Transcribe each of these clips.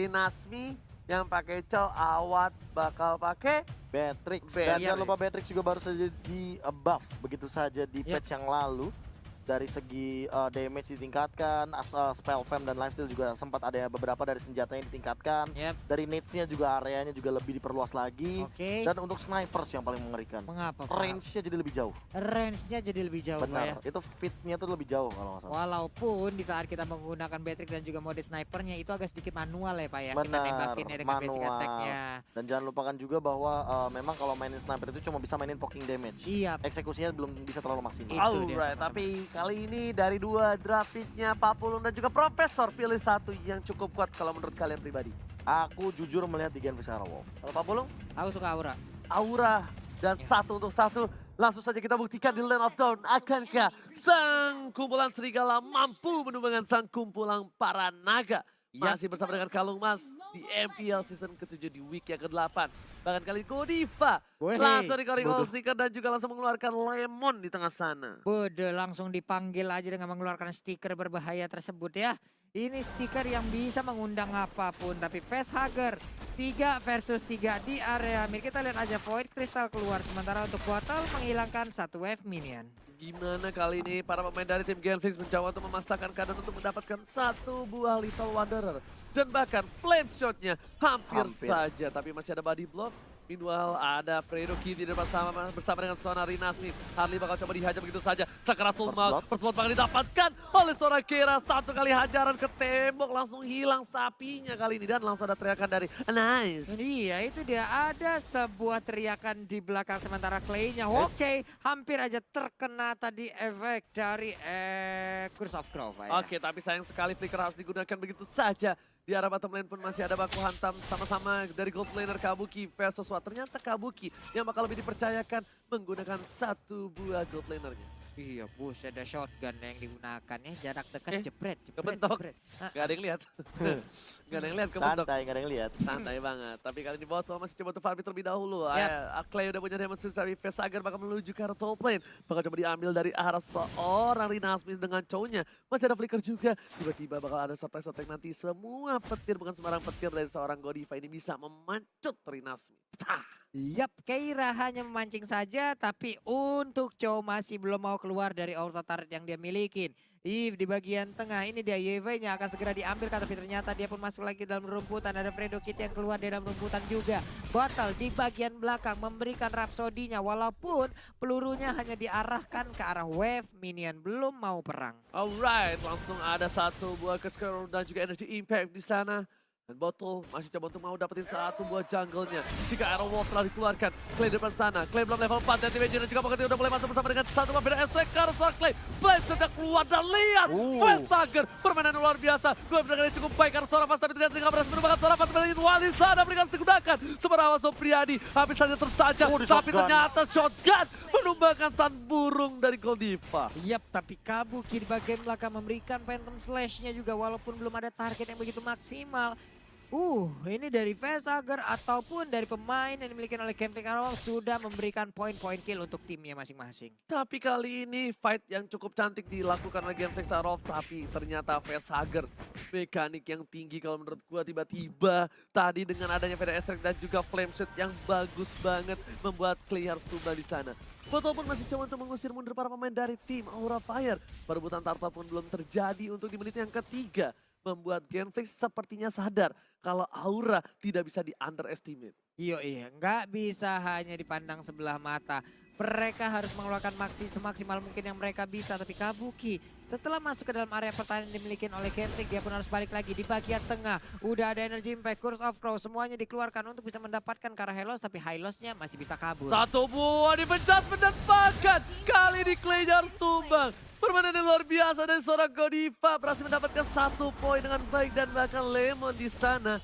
Rinasmi yang pakai Chow, Awad bakal pakai Beatrix. Beatrix. Dan jangan lupa Beatrix juga baru saja di buff begitu saja di patch yang lalu. Dari segi damage ditingkatkan, spell fam dan lifesteal juga sempat ada beberapa dari senjatanya ditingkatkan. Dari needs-nya juga areanya juga lebih diperluas lagi. Dan untuk snipers yang paling mengerikan. Mengapa? Range-nya jadi lebih jauh. Range-nya jadi lebih jauh. Benar, itu fit-nya tuh lebih jauh kalau nggak salah. Walaupun di saat kita menggunakan Beatrix dan juga mode snipernya itu agak sedikit manual ya Pak ya. Kita Benar, nembakinnya dengan basic manual. attack-nya. Dan jangan lupakan juga bahwa memang kalau mainin sniper itu cuma bisa mainin poking damage. Iya. Eksekusinya belum bisa terlalu maksimal. Alright, tapi kali ini dari dua draft picknya Pak Pulung dan juga Profesor pilih satu yang cukup kuat kalau menurut kalian pribadi. Aku jujur melihat di Gen Vs Wolf. Kalau Pak Pulung? Aku suka Aura. Aura dan satu untuk satu. Langsung saja kita buktikan di Land of Dawn. Akankah sang kumpulan serigala mampu menumbangkan sang kumpulan para naga? Masih bersama dengan Kalung Mas di MPL season ke-7 di week yang ke-8. Bahkan kali ini Godiva langsung di Gold Sticker dan juga langsung mengeluarkan Lemon di tengah sana. Bode langsung dipanggil aja dengan mengeluarkan stiker berbahaya tersebut ya. Ini stiker yang bisa mengundang apapun. Tapi Facehugger 3 versus 3 di area mid. Kita lihat aja Void Crystal keluar. Sementara untuk Bottle menghilangkan satu wave minion. Gimana kali ini para pemain dari tim Genflix mencoba untuk memasakkan keadaan untuk mendapatkan satu buah Lethal Wanderer. Dan bahkan flame shotnya hampir saja. Tapi masih ada body block. Meanwhile ada Fredo Kitty bersama dengan seorang Rinasmi. Harley bakal coba dihajar begitu saja. Sakaratul Maut. First blood bakal didapatkan oleh seorang Kira. Satu kali hajaran ke tembok langsung hilang sapinya kali ini. Dan langsung ada teriakan dari Nice. Iya itu dia ada sebuah teriakan di belakang sementara Clay-nya. Oke, hampir aja terkena tadi efek dari Curse of Crow. Oke, tapi sayang sekali flicker harus digunakan begitu saja. Di arah bottom lane pun masih ada baku hantam sama-sama dari gold laner Kabuki versus Watt. Ternyata Kabuki yang bakal lebih dipercayakan menggunakan satu buah gold lanernya. Iya, bus ada shotgun yang digunakan ya, jarak dekat jebret. Kebentok. Gak ada yang lihat. Gak ada yang lihat kebentok. Santai, gak ada yang lihat. Santai banget. Tapi kali ini bottom masih coba untuk farming terlebih dahulu. Clay udah punya Demon Switch, tapi Facehugger bakal menuju ke arah top lane. Bakal coba diambil dari arah seorang Rinasmi dengan cownya. Masih ada flicker juga. Tiba-tiba bakal ada surprise attack nanti. Semua petir, bukan sembarang petir dari seorang Godiva ini bisa memancut Rinasmi. Yap, Keira hanya memancing saja, tapi untuk Chow masih belum mau keluar dari auto turret yang dia milikin. Di bagian tengah ini dia YV-nya akan segera diambil, tapi ternyata dia pun masuk lagi dalam rumputan. Ada Fredo Kitty yang keluar dari dalam rumputan juga. Bottle di bagian belakang memberikan Rhapsody-nya, walaupun pelurunya hanya diarahkan ke arah wave minion, belum mau perang. Alright, langsung ada satu buah Kesker dan juga Energy Impact di sana. Dan Bottle masih coba untuk mau dapetin satu buah jungle-nya. Jika Arrow Wolf telah dikeluarkan, Clay depan sana. Clay belum level 4 dan Dimension juga Pokoknya udah mulai masuk bersama dengan satu buah beda Esrek ke arah Clay. Flame sudah keluar dan lihat Facehugger permainan luar biasa. Dua benar cukup baik karena seorang pas tapi ternyata tidak berhasil menemukan seorang pas melalui Wali sana berikan digunakan. Semerawa Sopriadi habis saja tersaja. Tapi ternyata shotgun menumbangkan san burung dari Godiva. Yap, tapi Kabuki di bagian belakang memberikan Phantom Slash-nya juga walaupun belum ada target yang begitu maksimal. Ini dari Facehugger ataupun dari pemain yang dimiliki oleh Camping Arrow sudah memberikan poin-poin kill untuk timnya masing-masing. Tapi kali ini fight yang cukup cantik dilakukan oleh Genflix Arrow, tapi ternyata Facehugger mekanik yang tinggi kalau menurut gua. Tiba-tiba tadi dengan adanya Veda Extract dan juga Flame Shot yang bagus banget membuat Clay harus tumbang di sana. Bottle pun masih coba untuk mengusir mundur para pemain dari tim Aura Fire. Perebutan turtle pun belum terjadi untuk di menit yang ketiga. Membuat Genflix sepertinya sadar kalau Aura tidak bisa di underestimate. Iya, nggak bisa hanya dipandang sebelah mata. Mereka harus mengeluarkan semaksimal mungkin yang mereka bisa. Tapi Kabuki setelah masuk ke dalam area pertahanan dimiliki oleh Genflix, dia pun harus balik lagi di bagian tengah. Udah ada Energy Impact, Curse of Crow, semuanya dikeluarkan untuk bisa mendapatkan ke arah Helos. Tapi Hylosnya masih bisa kabur. Satu buah dipencet-pencet bahkan. Kali ini Clay harus tumbang. Permainan yang luar biasa dari seorang Godiva berhasil mendapatkan satu poin dengan baik dan bahkan Lemon di sana.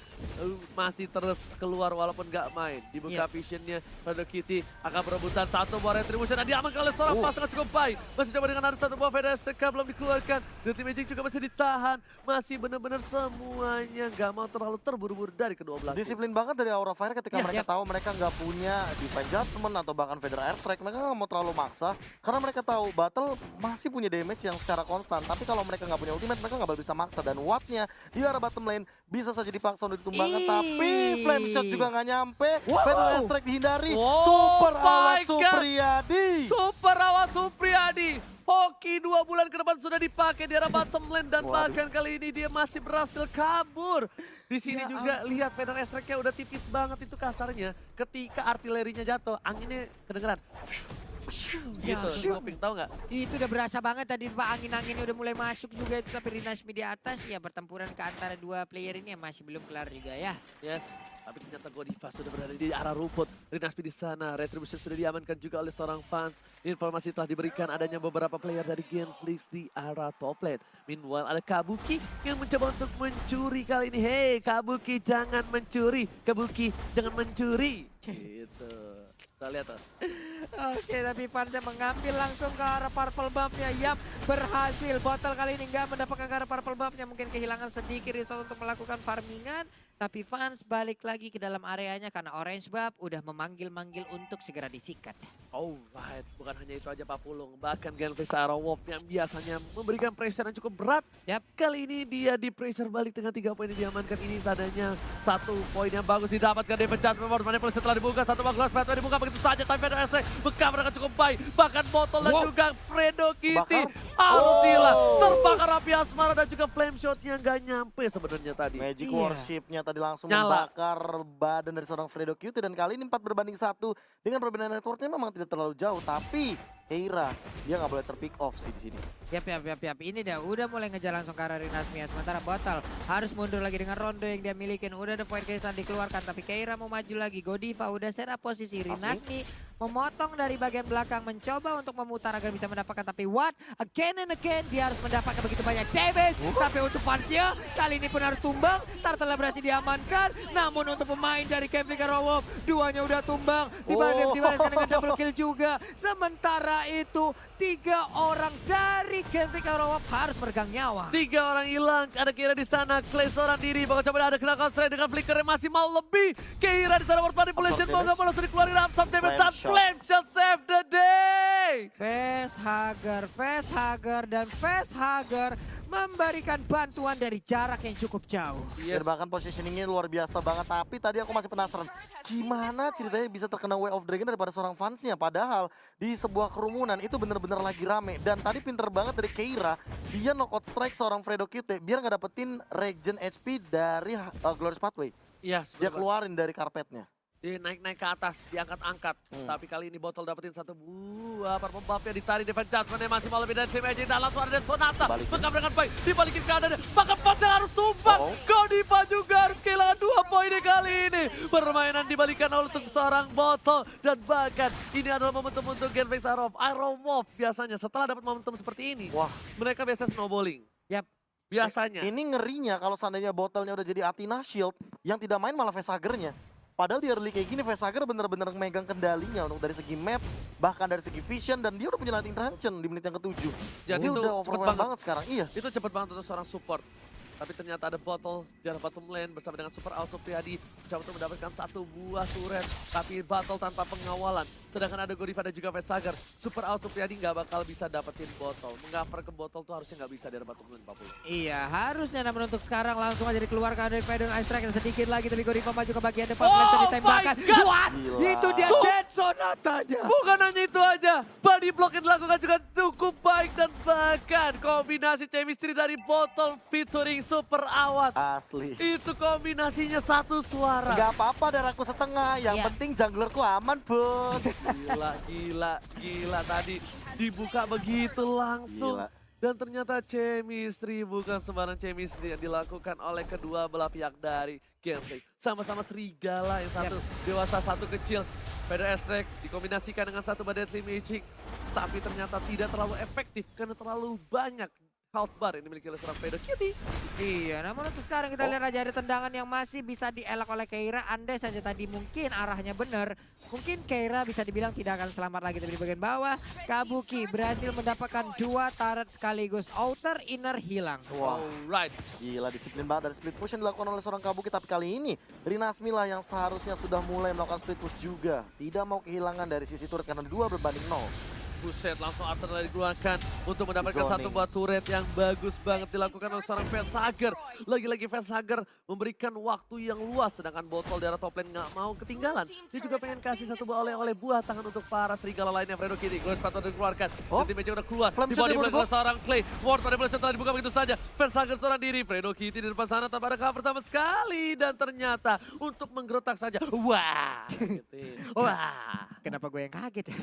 masih terus keluar walaupun nggak main. Dibuka visionnya, Shadow Kitty akan berebutan satu buah Retribution dan diamankan oleh seorang pas dengan cukup baik. Masih coba dengan ada satu buah Feder STK belum dikeluarkan. The Team Magic juga masih ditahan. Masih benar-benar semuanya nggak mau terlalu terburu-buru dari kedua belah tim. Disiplin banget dari Aura Fire ketika mereka tahu mereka nggak punya Divine Judgment atau bahkan Feder Airstrike. Mereka nggak mau terlalu maksa karena mereka tahu battle masih punya damage yang secara konstan. Tapi kalau mereka nggak punya ultimate, mereka nggak bakal bisa maksa. Dan wattnya di arah bottom lane bisa saja dipaksa untuk ditumbangkan. Tapi Flame Shot juga nggak nyampe. Feder Airstrike dihindari. Super awat Supriyadi. Super awat Supriyadi. Hoki 2 bulan ke depan sudah dipakai di arah bottom lane dan bahkan kali ini dia masih berhasil kabur. Di sini juga lihat Feder Airstrike-nya udah tipis banget itu kasarnya. Ketika artilerinya jatuh, anginnya kedengeran. Gitu, di kuping tahu nggak? Itu udah berasa banget tadi Pak, angin-anginnya udah mulai masuk juga itu, tapi Rinasmi di atas ya pertempuran ke antara dua player ini masih belum kelar juga ya. Yes, tapi ternyata Godiva sudah berada di arah rumput. Rinasmi di sana, Retribution sudah diamankan juga oleh seorang fans. Informasi telah diberikan adanya beberapa player dari Genflix di arah top lane. Meanwhile ada Kabuki yang mencoba untuk mencuri kali ini. Hei Kabuki jangan mencuri, Kabuki jangan mencuri. Gitu, kita lihat tuh. Oke, tapi Fansnya mengambil langsung ke arah purple buff-nya. Yap, berhasil. Botol kali ini nggak mendapatkan ke arah purple buff-nya. Mungkin kehilangan sedikit resource untuk melakukan farmingan. Tapi Fans balik lagi ke dalam areanya karena orange buff udah memanggil-manggil untuk segera disikat. Alright, bukan hanya itu aja Pak Pulung. Bahkan Genflix Arrow Wolf yang biasanya memberikan pressure yang cukup berat. Kali ini dia di pressure balik dengan 3 poin yang diamankan. Ini tandanya 1 poin yang bagus didapatkan dari pencet. Manipulasi setelah dibuka, 1 buah glass pathway dibuka begitu saja. Tapi Feder Airstrike berkabar dengan cukup baik. Bahkan botol dan juga Fredo Kitty. Alhamdulillah, terbakar api asmara dan juga flame shot-nya nggak nyampe sebenarnya tadi. Magic Worship-nya tadi langsung membakar badan dari seorang Fredo Kitty. Dan kali ini 4 berbanding 1 dengan perbedaan networknya memang tidak terlalu jauh, tapi Keira dia nggak boleh terpick off sih di sini. Yap. Ini udah mulai ngejar langsung ke arah Rinasmi ya. Sementara Botol harus mundur lagi dengan rondo yang dia milikin. Udah ada poin kehidupan dikeluarkan, tapi Keira mau maju lagi. Godiva udah set up posisi. Rinasmi memotong dari bagian belakang, mencoba untuk memutar agar bisa mendapatkan. Tapi what? Again and again dia harus mendapatkan begitu banyak damage. Tapi untuk fansnya kali ini pun harus tumbang. Turtle berhasil diamankan. Namun untuk pemain dari Genflix Arrow Wolf, duanya udah tumbang. Dibalaskan dengan double kill juga. Sementara itu 3 orang dari Genflix Arrow Wolf harus meregang nyawa. 3 orang hilang, ada Keira di sana, Clay seorang diri, bakal coba ada kena strike dengan flicker yang masih mau lebih. Keira di sana world manipulation, mau nggak mau langsung dikeluarin absorb damage, dan flame shot save the day. Facehugger dan Facehugger memberikan bantuan dari jarak yang cukup jauh. Dan bahkan positioningnya luar biasa banget. Tapi tadi aku masih penasaran, gimana ceritanya bisa terkena Way of Dragon daripada seorang fansnya. Padahal di sebuah kerumunan itu bener-bener lagi rame. Dan tadi pinter banget dari Keira, dia knockout strike seorang Fredo Kitty biar nggak dapetin regen HP dari Glorious Pathway. Iya, dia keluarin dari karpetnya. Dia naik ke atas, diangkat-angkat. Tapi kali ini Botol dapetin 1 buah purple buff-nya ditarik Divine Judgment yang masih mau lebih dari Team Magic. Dan langsung ada Sonata, mengkap dengan baik, dibalikin ke kanan. Bahkan Fans yang harus tumbang. Godiva juga harus kehilangan 2 poinnya kali ini. Permainan dibalikan oleh seorang Botol. Dan bahkan ini adalah momentum untuk Genflix Arrow Wolf. Biasanya setelah dapat momentum seperti ini, mereka biasa snowballing. Biasanya. Ini ngerinya kalau seandainya Botolnya udah jadi Athena Shield, yang tidak main malah Facehugger-nya. Padahal di early kayak gini, Facehugger bener-bener megang kendalinya untuk dari segi map, bahkan dari segi vision, dan dia udah punya Lightning Transcend di menit yang ke-7. Jadi itu udah overwhelmed banget sekarang, iya. Itu cepet banget untuk seorang support. Tapi ternyata ada Botol di arah bottom lane bersama dengan Super Out Supriyadi. Coba untuk mendapatkan 1 buah turret. Tapi battle tanpa pengawalan. Sedangkan ada Godiva dan juga Facehugger. Super Out Supriyadi nggak bakal bisa dapetin Botol. Mengcover ke Botol tuh harusnya nggak bisa di arah bottom lane 40. Iya, harusnya namun untuk sekarang langsung aja dikeluarkan dari Fedon Ice Strike sedikit lagi. Tapi Godiva maju ke bagian depan. Bisa ditembakkan. What? Itu dia Dead Sonatanya. Bukan hanya itu aja. Body block yang dilakukan juga cukup baik. Dan bahkan kombinasi chemistry dari Botol featuring Super Awat. Asli. Itu kombinasinya satu suara. Gak apa-apa darahku setengah, yang penting junglerku aman bos. Gila tadi dibuka begitu langsung. Gila. Dan ternyata chemistry bukan sembarang chemistry yang dilakukan oleh kedua belah pihak dari Genflix. Sama-sama serigala, yang satu dewasa, satu kecil. Feder Airstrike dikombinasikan dengan 1 Deadly Magic. Tapi ternyata tidak terlalu efektif karena terlalu banyak health bar yang dimiliki oleh seorang Fredo Kitty. Iya, namun untuk sekarang kita lihat aja ada tendangan yang masih bisa dielak oleh Keira. Andai saja tadi mungkin arahnya benar, mungkin Keira bisa dibilang tidak akan selamat lagi. Tapi di bagian bawah, Kabuki berhasil mendapatkan 2 turret sekaligus. Outer, inner hilang. Wah, Alright. gila disiplin banget dari split push yang dilakukan oleh seorang Kabuki. Tapi kali ini Rinasmi lah yang seharusnya sudah mulai melakukan split push juga. Tidak mau kehilangan dari sisi turret karena 2 berbanding 0. Buset, langsung artileri dikeluarkan untuk mendapatkan Zoning. satu buah turret yang bagus banget dilakukan oleh seorang Facehager. Lagi-lagi Facehager memberikan waktu yang luas, sedangkan botol di arah top lane nggak mau ketinggalan. Dia juga pengen kasih satu buah oleh-oleh buah tangan untuk para serigala lainnya. Fredo Kitty, Glorious Path dikeluarkan. Oh. Dan timnya udah keluar. Flame Di shot body dia blade baru oleh seorang Clay. Ward pada blade telah dibuka begitu saja. Facehager seorang diri. Fredo Kitty di depan sana tanpa ada cover sama sekali. Dan ternyata untuk menggeretak saja. Wah. Gitu. Wah. Kenapa gue yang kaget ya?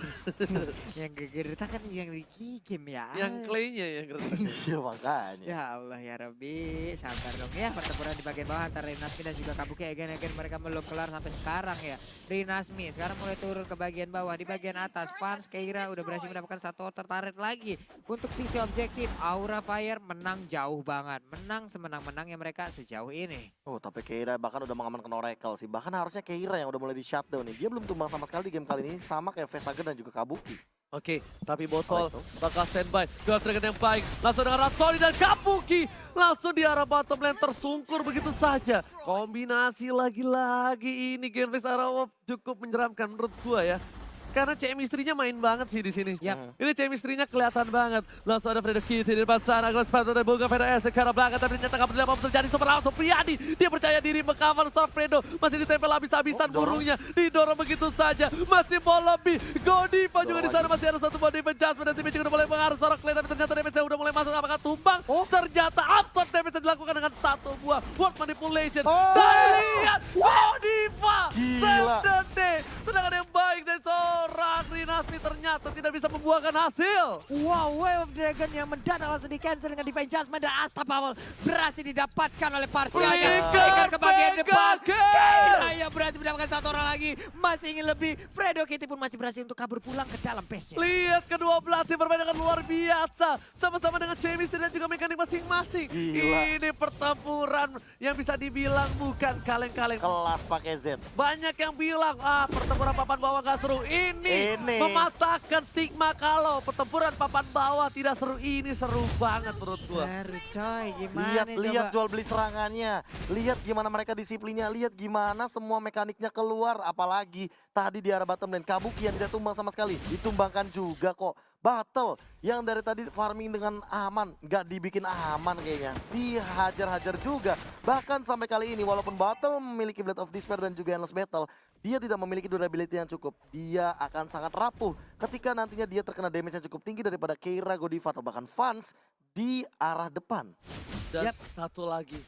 Yang gegerita kan yang di game ya. Yang Clay-nya yang geretak. Iya makanya. Ya Allah ya Rabbi, sabar dong ya. Pertempuran di bagian bawah antara Rinasmi dan juga Kabuki. Again mereka belum kelar sampai sekarang ya. Rinasmi sekarang mulai turun ke bagian bawah. Di bagian atas, Fans Keira udah berhasil mendapatkan satu turret lagi. Untuk sisi objektif, Aura Fire menang jauh banget. Menang semenang-menangnya mereka sejauh ini. Oh tapi Keira bahkan udah mengamankan Oracle sih. Bahkan harusnya Keira yang udah mulai di shutdown nih. Dia belum tumbang sama sekali di game kali ini, sama kayak Facehager dan juga Kabuki. Oke, tapi botol Oh, itu. bakal standby. Grab Dragon yang baik. Langsung dengan Rhapsody dan Kabuki. Langsung di arah bottom lane tersungkur begitu saja. Kombinasi lagi-lagi ini game face arah Wolf cukup menyeramkan menurut gua ya. Karena chemistry-nya main banget sih di sini. Yap. Ini chemistry-nya kelihatan banget. Langsung ada Fredo Kitty di depan sana. Glorious Path dan buka Fredo S ke arah belakang. Tapi ternyata nggak peduli apa terjadi. Super langsung Priadi. Dia percaya diri mengcover seorang Fredo. Masih ditempel habis-habisan burungnya. Didorong begitu saja. Masih mau lebih. Godiva juga di sana. Masih ada satu body adjustment. Dan timnya juga udah mulai mengarah seorang Clay. Tapi ternyata damage-nya udah mulai masuk. Apakah tumbang? Ternyata absorb damage yang dilakukan dengan satu buah word manipulation. Dan lihat Godiva. Gila. Save the day. Tendangan yang baik dari seorang Rinasmi ternyata tidak bisa membuahkan hasil. Wow, Wave of Dragon yang mendadak langsung di cancel dengan Divine Judgment dan Asta Power berhasil didapatkan oleh Parsialnya. Flicker ke bagian depan. Keira yang berhasil mendapatkan satu orang lagi. Masih ingin lebih. Fredo Kitty pun masih berhasil untuk kabur pulang ke dalam base-nya. Lihat kedua belah tim bermain dengan luar biasa. Sama-sama dengan chemistry dan juga mekanik masing-masing. Gila. Ini pertempuran yang bisa dibilang bukan kaleng-kaleng. Kelas pakai Z. Banyak yang bilang, pertempuran papan bawah gak seru. Ini mematahkan stigma kalau pertempuran papan bawah tidak seru. Ini seru banget menurut gua. Seru coy, gimana Lihat, nih lihat coba? jual beli serangannya. Lihat gimana mereka disiplinnya. Lihat gimana semua mekaniknya keluar. Apalagi tadi di arah bottom lane. Kabuki yang tidak tumbang sama sekali. Ditumbangkan juga kok. Battle yang dari tadi farming dengan aman. Nggak dibikin aman kayaknya. Dihajar-hajar juga. Bahkan sampai kali ini walaupun Battle memiliki Blade of Despair dan juga Endless Battle. Dia tidak memiliki durability yang cukup. Dia akan sangat rapuh ketika nantinya dia terkena damage yang cukup tinggi daripada Keira, Godiva atau bahkan Fans di arah depan. Dan Yap. satu lagi.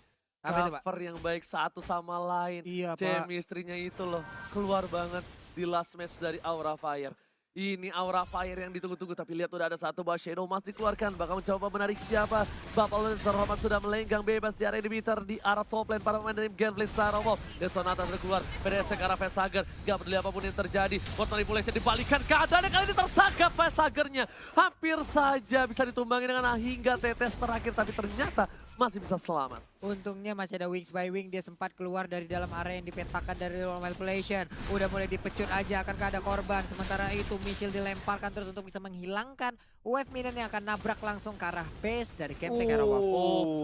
Apa itu, Pak? Cover yang baik satu sama lain. Iya, Pak. Chemistry-nya itu loh. Keluar banget di last match dari Aura Fire. Ini Aura Fire yang ditunggu-tunggu, tapi lihat udah ada satu buah Shadow Mask dikeluarkan. Bakal mencoba menarik siapa? Bapak terhormat sudah melenggang bebas di area inhibitor di arah top lane. Para pemain dari Gambling Sarowolf. Dan Sonata sudah keluar. PDS ke arah Facehager. Gak peduli apapun yang terjadi. Bot manipulation dibalikan keadaannya. Kali ini tertangkap Facehagernya. Hampir saja bisa ditumbangi dengan hingga tetes terakhir. Tapi ternyata masih bisa selamat. Untungnya masih ada Wings by Wing, dia sempat keluar dari dalam area yang dipetakan dari Roll Manipulation. Udah mulai dipecut aja, akankah ada korban. Sementara itu Michelle dilemparkan terus untuk bisa menghilangkan wave minion yang akan nabrak langsung ke arah base dari Gameplay Karawang.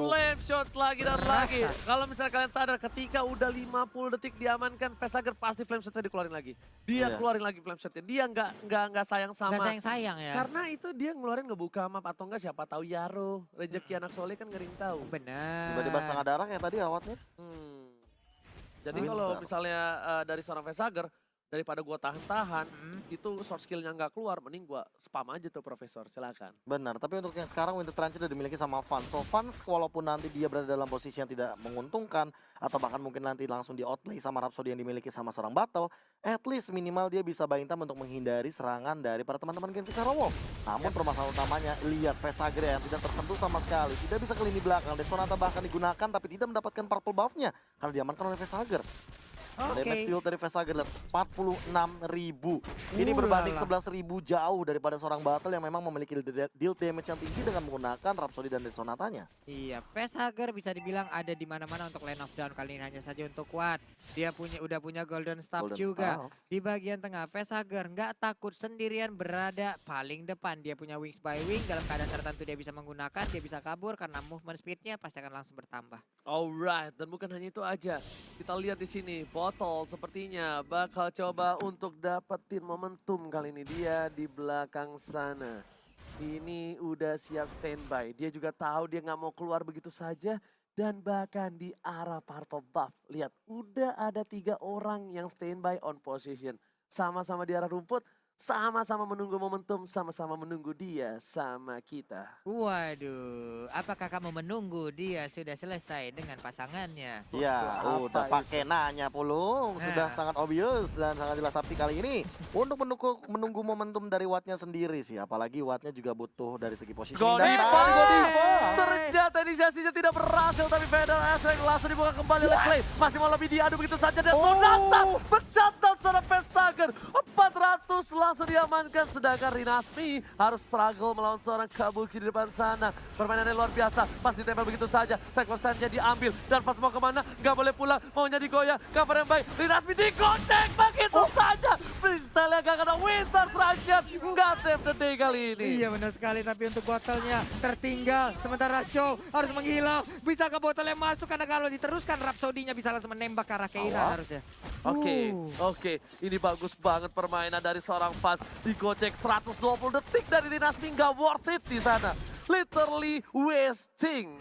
Flame shot lagi dan Berasa. lagi. Kalau misalnya kalian sadar ketika udah 50 detik diamankan, Facehager pasti flame shotnya dikeluarin lagi. Dia Iya. keluarin lagi flame shotnya. Dia nggak sayang sama. Gak sayang-sayang ya. Karena itu dia ngeluarin ngebuka map atau enggak siapa tahu Yaro. Rezeki anak soleh kan gak ada yang tahu. Benar. Tiba-tiba setengah darah kayak tadi awatnya. Jadi Win kalau baru. misalnya dari seorang Facehager, daripada gua tahan-tahan, itu short skillnya nggak keluar, mending gua spam aja tuh Profesor, silakan. Benar, tapi untuk yang sekarang Winter Transit udah dimiliki sama Fans. So Fans walaupun nanti dia berada dalam posisi yang tidak menguntungkan atau bahkan mungkin nanti langsung di outplay sama Rhapsody yang dimiliki sama seorang Battle, at least minimal dia bisa buying time untuk menghindari serangan dari para teman-teman Game Wolf. Namun permasalahan utamanya lihat Facehager yang tidak tersentuh sama sekali, tidak bisa ke lini belakang. Dan Sonata bahkan digunakan tapi tidak mendapatkan purple buff-nya karena diamankan oleh Facehager. Damage deal dari Vesager 46.000. Ini Lala. berbanding 11.000 jauh daripada seorang battle yang memang memiliki deal damage yang tinggi dengan menggunakan Rhapsody dan Red Sonatanya. Iya, Facehugger bisa dibilang ada di mana-mana untuk lane of down kali ini hanya saja untuk kuat. Dia udah punya Golden Staff Golden juga. Staff. Di bagian tengah, Facehugger nggak takut sendirian berada paling depan. Dia punya wings by wing, dalam keadaan tertentu dia bisa menggunakan, dia bisa kabur karena movement speednya pasti akan langsung bertambah. Alright, dan bukan hanya itu aja. Kita lihat di sini, Botol sepertinya bakal coba untuk dapetin momentum kali ini. Dia di belakang sana. Ini udah siap standby. Dia juga tahu dia nggak mau keluar begitu saja. Dan bahkan di arah purple buff. Lihat, udah ada 3 orang yang standby on position. Sama-sama di arah rumput. Sama-sama menunggu momentum, sama-sama menunggu dia sama kita. Waduh, apakah kamu menunggu dia sudah selesai dengan pasangannya? Iya, Apa udah itu? pakai nanya Pulung. Sudah Nah. sangat obvious dan sangat jelas. Tapi kali ini untuk menunggu momentum dari Wattnya sendiri sih. Apalagi Wattnya juga butuh dari segi positioning. Dan Godiva, tadi Godiva. Ternyata inisiasinya tidak berhasil, tapi Feder Esrek langsung dibuka kembali oleh Clay. Masih mau lebih diadu begitu saja dan Sonata mencatat secara Vesager 400 langsung diamankan. Sedangkan Rinasmi harus struggle melawan seorang Kabuki di depan sana. Permainannya luar biasa, pas ditempel begitu saja. Cyclops-nya diambil dan pas mau kemana nggak boleh pulang, maunya digoyah. Cover yang baik, Rinasmi dikontek begitu saja. Freestyle yang gak kena Winter Trajan, nggak save the day kali ini. Iya benar sekali, tapi untuk botolnya tertinggal. Sementara Show harus menghilang. Bisa ke botolnya masuk karena kalau diteruskan Rhapsody-nya bisa langsung menembak ke arah Keira harusnya. Oke, oke. Ini bagus banget permainan dari seorang Pas. Digocek 120 detik dari Rinasmi, nggak worth it di sana. Literally wasting.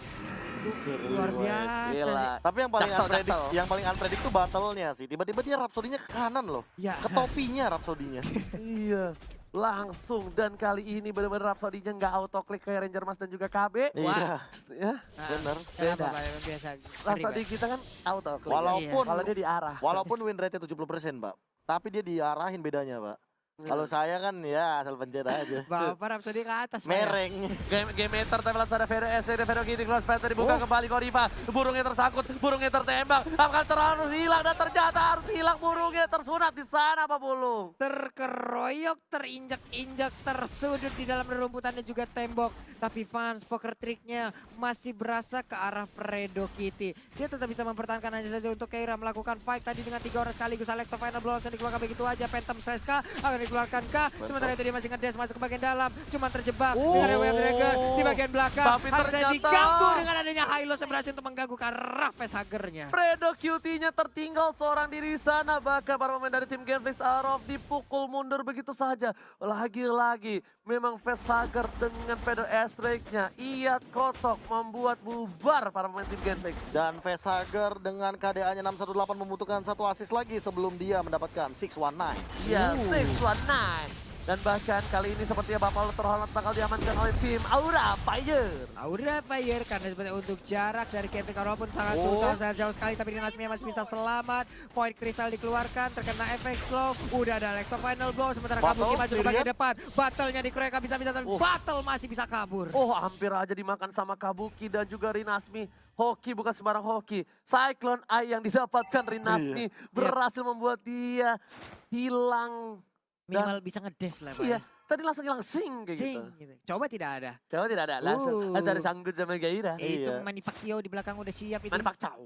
Luar biasa. Gila. Tapi yang paling Jaksel, unpredict, Jaksel. yang paling unpredict tuh battle-nya sih. Tiba-tiba dia Rhapsody-nya ke kanan loh. Ya. Ke topinya Rhapsody-nya. Iya, langsung. Dan kali ini benar-benar Rhapsody-nya nggak auto-klik kayak Ranger Mas dan juga KB. Iya, Ya, bener. Kenapa Beda. Pak? Biasa. Rhapsody kita kan auto-klik. Walaupun- Kalau dia di arah. Walaupun win rate-nya 70%, Pak. Tapi dia diarahin bedanya, Pak. Kalau saya kan ya asal pencet aja. Bapak Rhapsody ke atas. Pak, ya? Mereng. Game meter tempelan sana Vero SC dan Vero Kitty close path dibuka kembali Godiva. Burungnya tersangkut, burungnya tertembak. Apakah terlalu hilang dan ternyata harus hilang burungnya tersunat di sana Pak Bulung. Terkeroyok, terinjak-injak, tersudut di dalam rumputannya juga tembok. Tapi fans poker triknya masih berasa ke arah Fredo Kitty. Dia tetap bisa mempertahankan hanya saja untuk Keira melakukan fight tadi dengan 3 orang sekaligus. Selector final blow langsung dikeluarkan begitu aja. Phantom Seska akan dikeluarkan kah? Sementara itu dia masih ngedes masuk ke bagian dalam. Cuman terjebak dengan Wave Dragon di bagian belakang. Tapi Harusnya ternyata- diganggu dengan adanya Hylos yang berhasil untuk mengganggu ke arah Facehugger-nya. Fredo QT-nya tertinggal seorang diri sana. Bahkan para pemain dari tim Genflix Arrow dipukul mundur begitu saja. Lagi-lagi memang Facehugger dengan Fredo Airstrike-nya. Iyat kotok membuat bubar para pemain tim Genflix. Dan Vesager dengan KDA-nya 618 membutuhkan 1 assist lagi sebelum dia mendapatkan 619. Ya, 619. Dan bahkan kali ini sepertinya Bapak terhormat bakal diamankan oleh tim Aura Fire. Aura Fire karena sebenarnya untuk jarak dari Kevin walaupun sangat sangat jauh sekali, tapi Rinasmi masih bisa selamat. Point Crystal dikeluarkan, terkena efek slow. Udah ada Electro Final Blow, sementara Battle, Kabuki maju ke bagian dilihat. depan. Battle-nya dikeroyok bisa-bisa, tapi Battle masih bisa kabur. Oh, hampir aja dimakan sama Kabuki dan juga Rinasmi. Hoki bukan sembarang hoki. Cyclone Eye yang didapatkan Rinasmi berhasil membuat dia hilang. Minimal bisa ngedes lah, Pak. Iya, tadi langsung hilang sing kayak Cing, gitu. gitu. Coba tidak ada. Coba tidak ada, langsung ada sanggut sama Gaira. Itu Iya. Manifactio di belakang udah siap itu. Manifacau.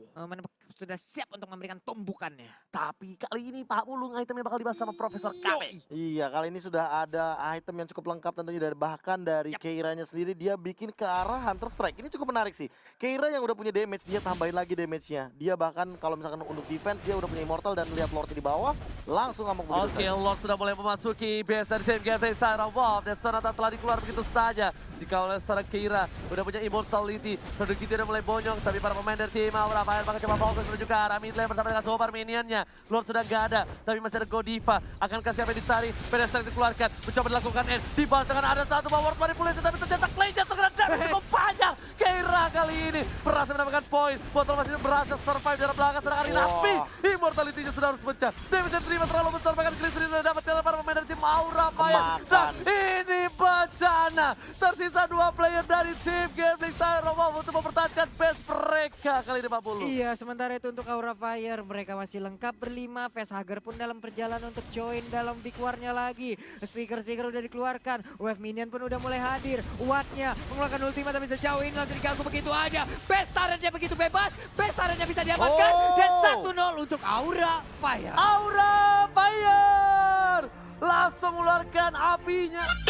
Sudah siap untuk memberikan tumbukannya. Tapi kali ini Pak Bulung itemnya bakal dibahas sama Profesor KB. Iya, kali ini sudah ada item yang cukup lengkap tentunya dari bahkan dari Keira-nya sendiri dia bikin ke arah Hunter Strike. Ini cukup menarik sih. Keira yang udah punya damage, dia tambahin lagi damage-nya. Dia bahkan kalau misalkan untuk defense dia udah punya Immortal dan lihat Lord di bawah, langsung ngamuk begitu Oke, saja. Lord sudah mulai memasuki base dari tim Genflix Sarah Wolf. Dan Sonata telah dikeluar begitu saja. Dikawal oleh seorang Keira, udah punya Immortality. Produktif udah mulai bonyong, tapi para pemain dari tim Aura Fire bakal coba fokus menuju ke arah mid lane bersama dengan super minionnya. Lord sudah nggak ada, tapi masih ada Godiva. Akankah siapa yang ditarik? Pedestrian dikeluarkan, mencoba dilakukan end. Dibalas dengan ada satu power manipulasi, tapi ternyata Clay-nya terkena damage cukup panjang. Keira kali ini berhasil mendapatkan poin. Botol masih berhasil survive dari belakang, sedangkan Rinasmi Immortality-nya sudah harus pecah. Damage yang terima terlalu besar, bahkan Glycerin sudah dapat para pemain dari tim Aura Fire. Dan Makan. ini pecah sana. Tersisa 2 player dari tim Gambling Sarawak untuk mempertahankan base mereka kali ini 50. Iya, sementara itu untuk Aura Fire mereka masih lengkap berlima. Facehugger pun dalam perjalanan untuk join dalam big war-nya lagi. Stiker-stiker udah dikeluarkan. Wave minion pun udah mulai hadir. Wattnya mengeluarkan ultimate tapi sejauh ini langsung diganggu begitu aja. Best turret-nya begitu bebas. Best turret-nya bisa diamankan. Dan 1-0 untuk Aura Fire. Aura Fire langsung mengeluarkan apinya.